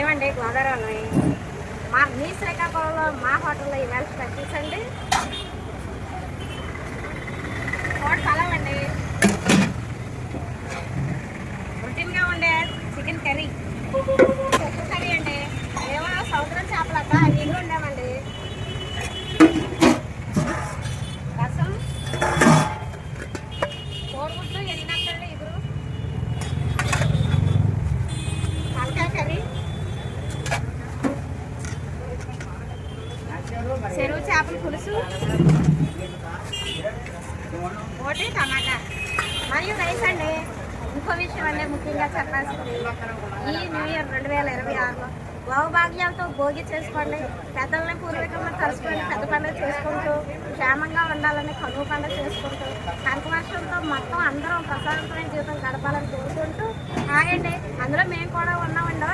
మేమండి గోదావరి మీ శ్రీకాకుళంలో మా హోటల్లో ఈవేళ స్పెషల్స్ అండి. కోడి పలావ్ అండి, రొటీన్గా ఉండే చికెన్ కర్రీ, ఉప్పు కర్రీ అండి, ఏమో సముద్రం చేపలక్క అవి ఇల్లు ఉండేవండి, రసం, కోడిగుడ్లు ఎన్నక్కర్లు ఇగురు, తలకాయ కర్రీ, చెరువు చేపల పులుసు, ఒకటి టమాటా మరియు రైస్ అండి. ఇంకో విషయం అండి ముఖ్యంగా చెప్పాల్సింది, ఈ న్యూ ఇయర్ 2026లో భోగభాగ్యాలతో భోగి చేసుకోండి, పెద్దల్ని పూర్వీకులను తలుచుకొని పెద్ద పండుగ చేసుకుంటూ క్షేమంగా ఉండాలని కనుమ పండుగ చేసుకుంటూ కనకవర్షంతో మొత్తం అందరం ప్రశాంతమైన జీవితం గడపాలని కోరుకుంటూ ఆగండి. అందులో మేము కూడా ఉన్నామండి.